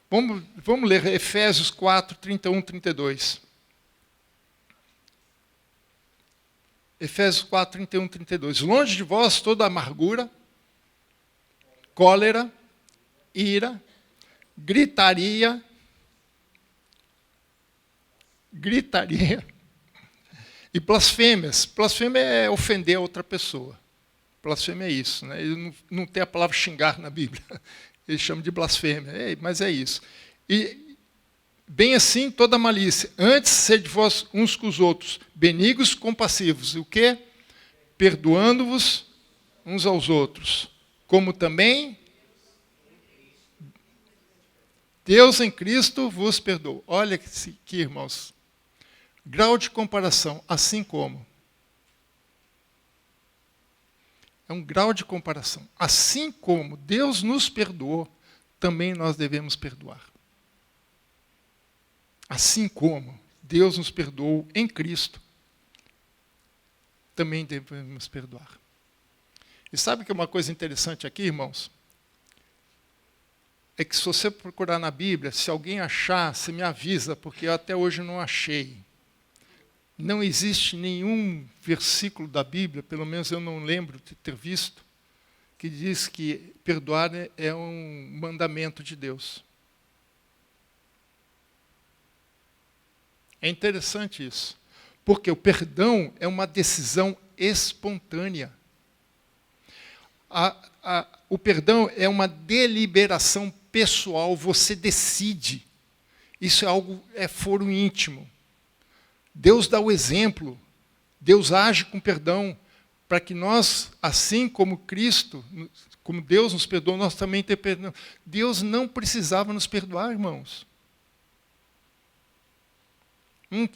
Vamos ler Efésios 4, 31, 32. Efésios 4, 31, 32. Longe de vós toda amargura, cólera, ira, gritaria e blasfêmias. Blasfêmia é ofender a outra pessoa. Blasfêmia é isso, né? Ele não tem a palavra xingar na Bíblia. Ele chama de blasfêmia, mas é isso. E, bem assim, toda malícia. Antes, sede vós uns com os outros, benignos, compassivos. E o quê? Perdoando-vos uns aos outros. Como também Deus em Cristo vos perdoou. Olha aqui, irmãos. Grau de comparação, assim como. É um grau de comparação. Assim como Deus nos perdoou, também nós devemos perdoar. Assim como Deus nos perdoou em Cristo, também devemos perdoar. E sabe que uma coisa interessante aqui, irmãos? É que se você procurar na Bíblia, se alguém achar, você me avisa, porque eu até hoje não achei. Não existe nenhum versículo da Bíblia, pelo menos eu não lembro de ter visto, que diz que perdoar é um mandamento de Deus. É interessante isso, porque o perdão é uma decisão espontânea. O perdão é uma deliberação pessoal, você decide. Isso é foro íntimo. Deus dá o exemplo, Deus age com perdão, para que nós, assim como Cristo, como Deus nos perdoou, nós também temos perdão. Deus não precisava nos perdoar, irmãos.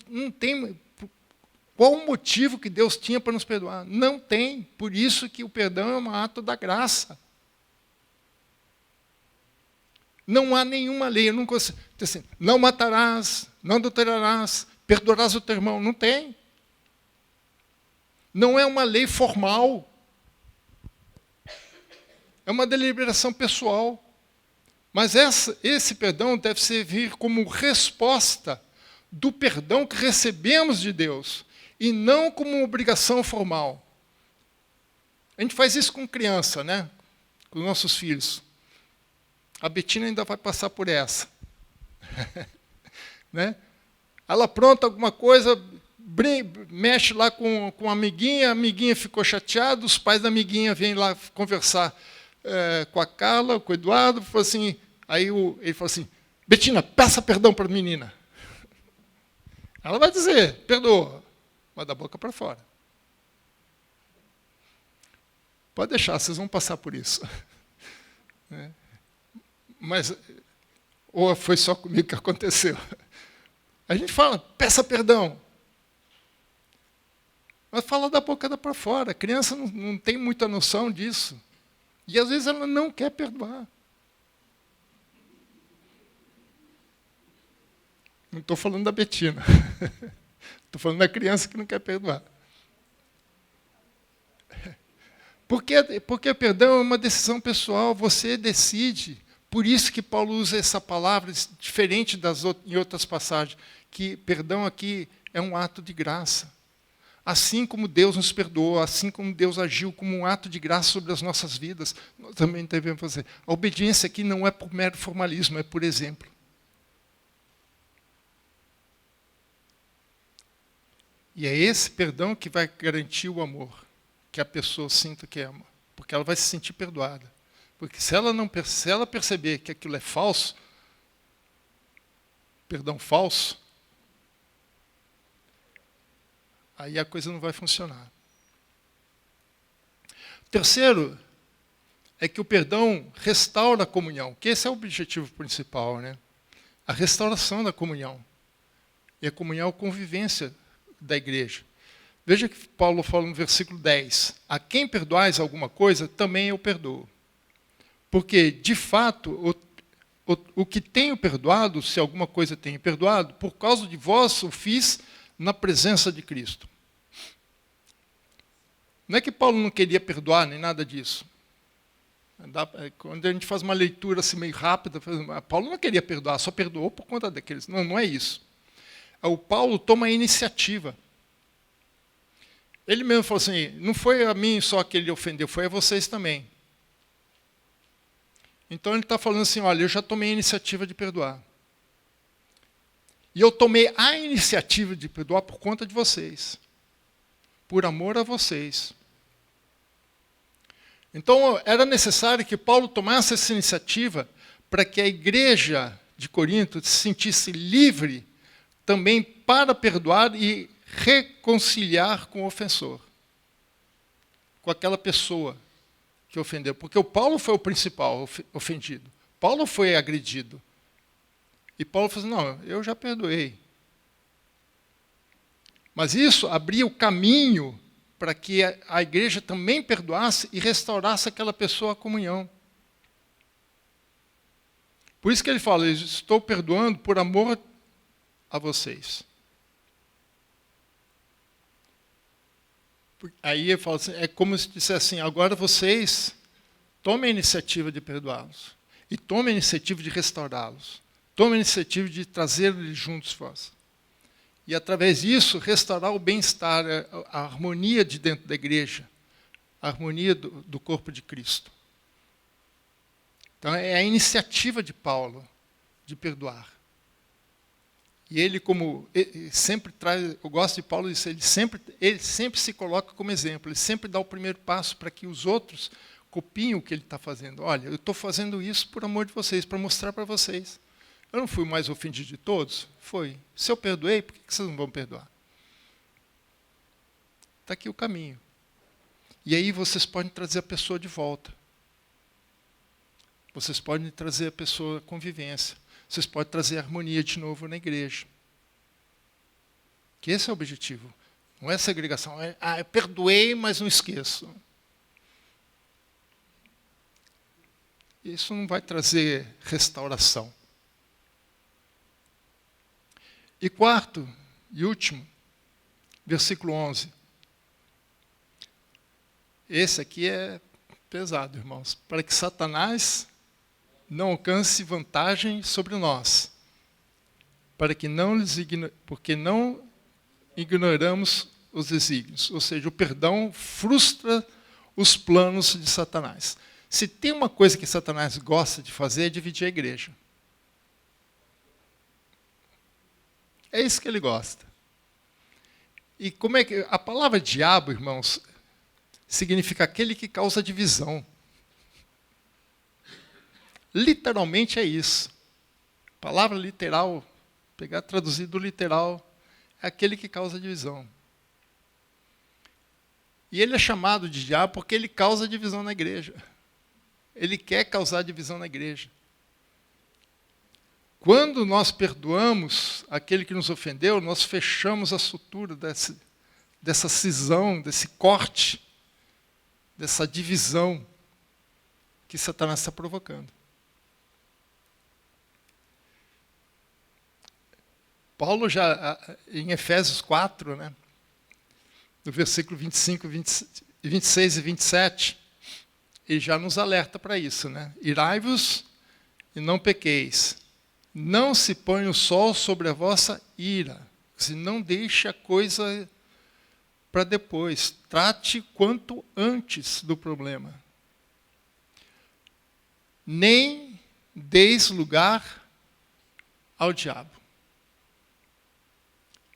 Não tem. Qual o motivo que Deus tinha para nos perdoar? Não tem. Por isso que o perdão é um ato da graça. Não há nenhuma lei. Não matarás, não adulterarás, perdoarás o teu irmão. Não tem. Não é uma lei formal. É uma deliberação pessoal. Mas esse perdão deve servir como resposta do perdão que recebemos de Deus, e não como uma obrigação formal. A gente faz isso com criança, né? Com nossos filhos. A Betina ainda vai passar por essa. Né? Ela apronta alguma coisa, mexe lá com a amiguinha ficou chateada, os pais da amiguinha vêm lá conversar com a Carla, com o Eduardo, falou assim, aí ele falou assim, Betina, peça perdão para a menina. Ela vai dizer, perdoa, mas da boca para fora. Pode deixar, vocês vão passar por isso. Mas, ou foi só comigo que aconteceu. A gente fala, peça perdão. Mas fala da boca para fora. A criança não tem muita noção disso. E às vezes ela não quer perdoar. Não estou falando da Betina. Estou falando da criança que não quer perdoar. Porque perdão é uma decisão pessoal, você decide. Por isso que Paulo usa essa palavra diferente em outras passagens, que perdão aqui é um ato de graça. Assim como Deus nos perdoou, assim como Deus agiu como um ato de graça sobre as nossas vidas, nós também devemos fazer. A obediência aqui não é por mero formalismo, é por exemplo. E é esse perdão que vai garantir o amor, que a pessoa sinta que ama, porque ela vai se sentir perdoada. Porque se ela perceber que aquilo é falso, perdão falso, aí a coisa não vai funcionar. Terceiro, é que o perdão restaura a comunhão, que esse é o objetivo principal, né? A restauração da comunhão. E a comunhão é a convivência da igreja. Veja que Paulo fala no versículo 10, a quem perdoais alguma coisa, também eu perdoo. Porque, de fato, o que tenho perdoado, se alguma coisa tenho perdoado, por causa de vós o fiz na presença de Cristo. Não é que Paulo não queria perdoar, nem nada disso. Quando a gente faz uma leitura assim meio rápida, Paulo não queria perdoar, só perdoou por conta daqueles. Não, não é isso. O Paulo toma a iniciativa. Ele mesmo falou assim, não foi a mim só que ele ofendeu, foi a vocês também. Então ele está falando assim, olha, eu já tomei a iniciativa de perdoar. E eu tomei a iniciativa de perdoar por conta de vocês. Por amor a vocês. Então era necessário que Paulo tomasse essa iniciativa para que a igreja de Corinto se sentisse livre também para perdoar e reconciliar com o ofensor. Com aquela pessoa que ofendeu. Porque o Paulo foi o principal ofendido. Paulo foi agredido. E Paulo falou assim, não, eu já perdoei. Mas isso abria o caminho para que a igreja também perdoasse e restaurasse aquela pessoa à comunhão. Por isso que ele fala, eu estou perdoando por amor a vocês. Aí ele fala assim, é como se dissesse assim, agora vocês tomem a iniciativa de perdoá-los. E tomem a iniciativa de restaurá-los. Tomem a iniciativa de trazê-los juntos vós. E através disso, restaurar o bem-estar, a harmonia de dentro da igreja. A harmonia do corpo de Cristo. Então é a iniciativa de Paulo de perdoar. E ele, como ele sempre traz, eu gosto de Paulo, ele sempre se coloca como exemplo, ele sempre dá o primeiro passo para que os outros copiem o que ele está fazendo. Olha, eu estou fazendo isso por amor de vocês, para mostrar para vocês. Eu não fui o mais ofendido de todos? Foi. Se eu perdoei, por que vocês não vão perdoar? Está aqui o caminho. E aí vocês podem trazer a pessoa de volta. Vocês podem trazer a pessoa à convivência. Vocês podem trazer harmonia de novo na igreja. Que esse é o objetivo. Não é segregação. Eu perdoei, mas não esqueço. Isso não vai trazer restauração. E quarto e último, versículo 11. Esse aqui é pesado, irmãos. Para que Satanás não alcance vantagem sobre nós. Porque não ignoramos os desígnios. Ou seja, o perdão frustra os planos de Satanás. Se tem uma coisa que Satanás gosta de fazer, é dividir a igreja. É isso que ele gosta. E como é que... A palavra diabo, irmãos, significa aquele que causa divisão. Literalmente é isso. Palavra literal, pegar traduzido literal, é aquele que causa divisão. E ele é chamado de diabo porque ele causa divisão na igreja. Ele quer causar divisão na igreja. Quando nós perdoamos aquele que nos ofendeu, nós fechamos a sutura dessa cisão, desse corte, dessa divisão que Satanás está provocando. Paulo já, em Efésios 4, né, no versículo 25, 26 e 27, ele já nos alerta para isso, né? Irai-vos e não pequeis. Não se põe o sol sobre a vossa ira. Se não deixe a coisa para depois. Trate quanto antes do problema. Nem deis lugar ao diabo.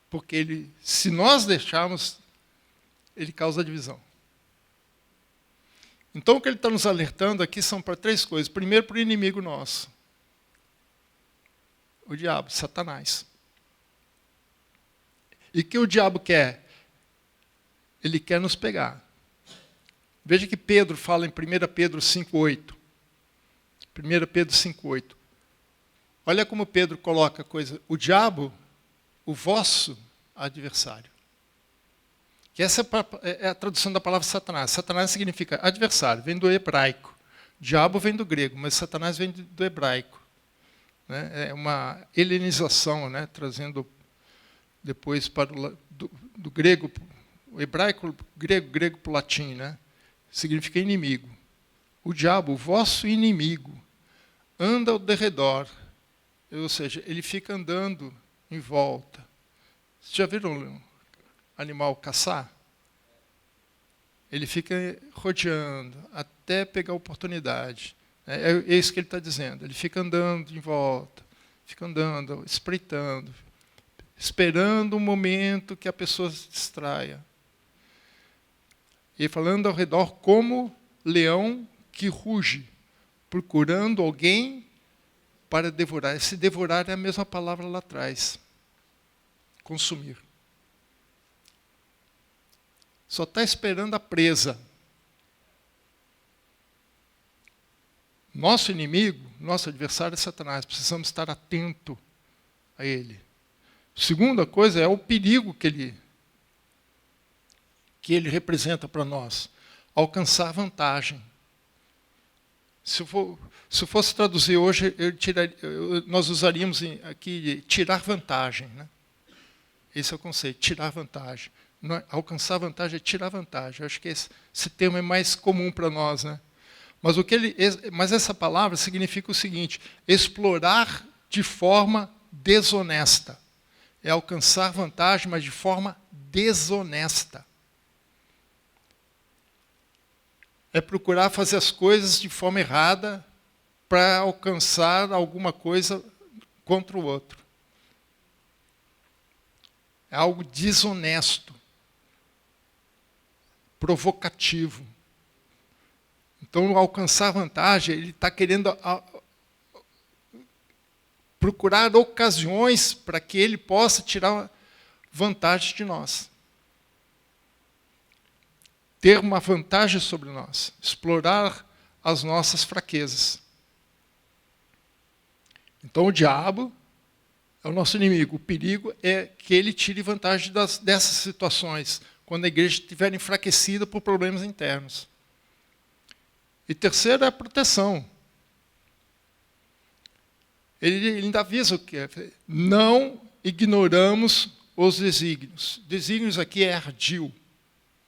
Porque se nós deixarmos, ele causa divisão. Então, o que ele está nos alertando aqui são para três coisas. Primeiro, para o inimigo nosso. O diabo, Satanás. E o que o diabo quer? Ele quer nos pegar. Veja que Pedro fala em 1 Pedro 5,8. 1 Pedro 5,8. Olha como Pedro coloca a coisa. O diabo, o vosso adversário. Que essa é a tradução da palavra Satanás. Satanás significa adversário, vem do hebraico. Diabo vem do grego, mas Satanás vem do hebraico. É uma helenização, né, trazendo depois para do grego, o hebraico, grego para o latim, né, significa inimigo. O diabo, o vosso inimigo, anda ao derredor, ou seja, ele fica andando em volta. Vocês já viram um animal caçar? Ele fica rodeando até pegar a oportunidade. É isso que ele está dizendo. Ele fica andando em volta, fica andando, espreitando, esperando um momento que a pessoa se distraia. E falando ao redor como leão que ruge, procurando alguém para devorar. Esse devorar é a mesma palavra lá atrás. Consumir. Só está esperando a presa. Nosso inimigo, nosso adversário é Satanás. Precisamos estar atento a ele. Segunda coisa é o perigo que ele representa para nós. Alcançar vantagem. Se eu fosse traduzir hoje, nós usaríamos aqui tirar vantagem. Né? Esse é o conceito, tirar vantagem. Alcançar vantagem é tirar vantagem. Eu acho que esse termo é mais comum para nós. Né? Mas essa palavra significa o seguinte, explorar de forma desonesta. É alcançar vantagem, mas de forma desonesta. É procurar fazer as coisas de forma errada para alcançar alguma coisa contra o outro. É algo desonesto, provocativo. Então, alcançar vantagem, ele está querendo procurar ocasiões para que ele possa tirar vantagem de nós. Ter uma vantagem sobre nós. Explorar as nossas fraquezas. Então, o diabo é o nosso inimigo. O perigo é que ele tire vantagem dessas situações, quando a igreja estiver enfraquecida por problemas internos. E terceiro é a proteção. Ele ainda avisa o que é. Não ignoramos os desígnios. Desígnios aqui é ardil.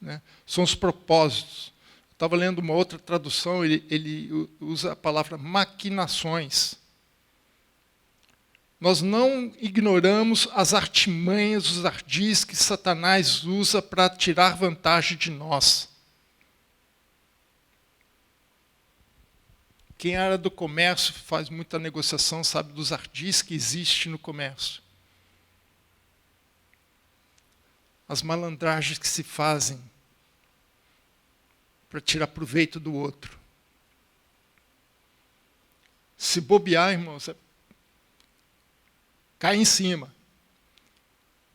Né? São os propósitos. Estava lendo uma outra tradução, ele usa a palavra maquinações. Nós não ignoramos as artimanhas, os ardis que Satanás usa para tirar vantagem de nós. Quem era do comércio, faz muita negociação, sabe dos ardis que existem no comércio. As malandragens que se fazem para tirar proveito do outro. Se bobear, irmãos, cai em cima.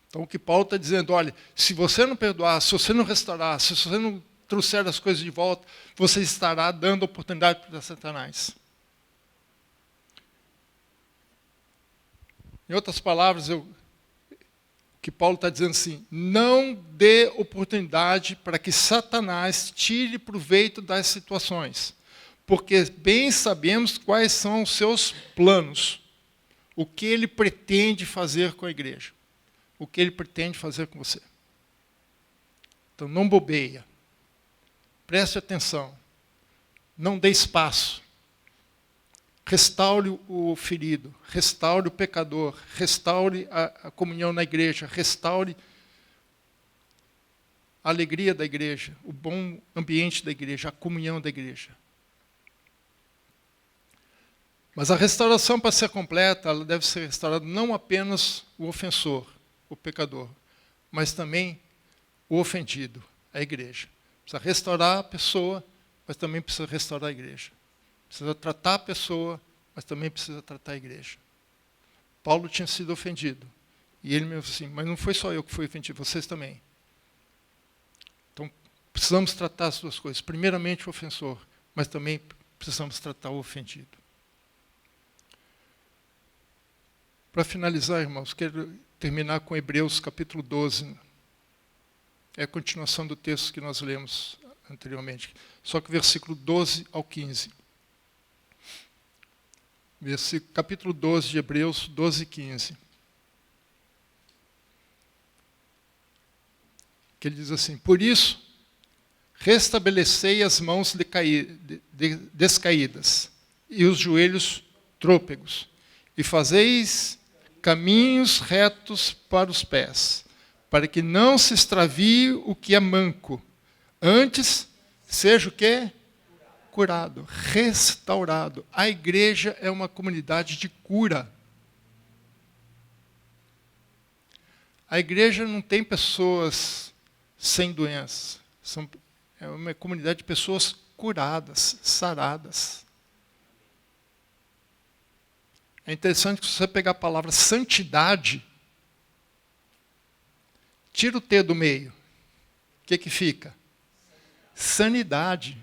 Então o que Paulo está dizendo, olha, se você não perdoar, se você não restaurar, se você não trouxer as coisas de volta, você estará dando oportunidade para Satanás. Em outras palavras, o que Paulo está dizendo assim, não dê oportunidade para que Satanás tire proveito das situações, porque bem sabemos quais são os seus planos, o que ele pretende fazer com a igreja, o que ele pretende fazer com você. Então não bobeia, preste atenção, não dê espaço, restaure o ferido, restaure o pecador, restaure a comunhão na igreja, restaure a alegria da igreja, o bom ambiente da igreja, a comunhão da igreja. Mas a restauração, para ser completa, ela deve ser restaurada não apenas o ofensor, o pecador, mas também o ofendido, a igreja. Precisa restaurar a pessoa, mas também precisa restaurar a igreja. Precisa tratar a pessoa, mas também precisa tratar a igreja. Paulo tinha sido ofendido. E ele me falou assim, mas não foi só eu que fui ofendido, vocês também. Então, precisamos tratar as duas coisas. Primeiramente o ofensor, mas também precisamos tratar o ofendido. Para finalizar, irmãos, quero terminar com Hebreus capítulo 12. É a continuação do texto que nós lemos anteriormente. Só que versículo 12 ao 15. Capítulo 12 de Hebreus, 12 e 15. Que ele diz assim, por isso, restabelecei as mãos descaídas e os joelhos trôpegos, e fazeis caminhos retos para os pés, para que não se extravie o que é manco, antes seja o quê? Curado, restaurado. A igreja é uma comunidade de cura. A igreja não tem pessoas sem doenças. É uma comunidade de pessoas curadas, saradas. É interessante que se você pegar a palavra santidade, tira o T do meio. O que fica? Sanidade.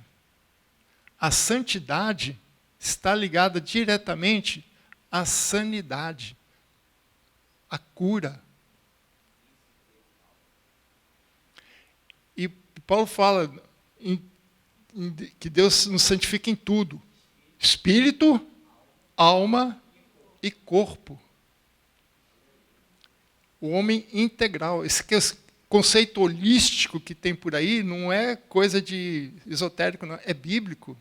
A santidade está ligada diretamente à sanidade, à cura. E Paulo fala que Deus nos santifica em tudo. Espírito, alma e corpo. O homem integral. Esse conceito holístico que tem por aí não é coisa de esotérico, não, é bíblico.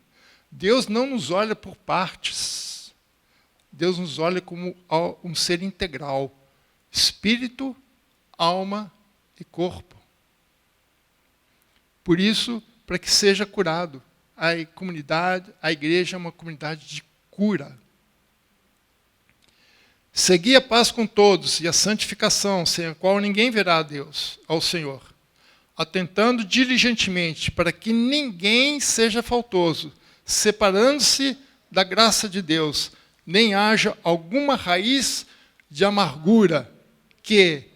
Deus não nos olha por partes. Deus nos olha como um ser integral. Espírito, alma e corpo. Por isso, para que seja curado, a igreja é uma comunidade de cura. Segui a paz com todos e a santificação, sem a qual ninguém verá a Deus, ao Senhor, atentando diligentemente para que ninguém seja faltoso, separando-se da graça de Deus, nem haja alguma raiz de amargura que,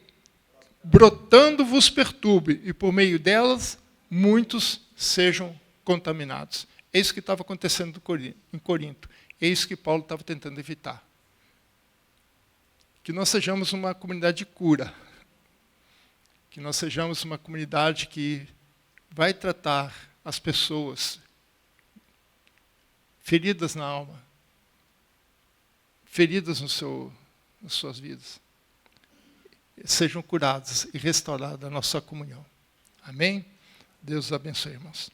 brotando, vos perturbe, e por meio delas, muitos sejam contaminados. É isso que estava acontecendo em Corinto. É isso que Paulo estava tentando evitar. Que nós sejamos uma comunidade de cura. Que nós sejamos uma comunidade que vai tratar as pessoas feridas na alma, feridas nas suas vidas. Sejam curadas e restaurada a nossa comunhão. Amém? Deus os abençoe, irmãos.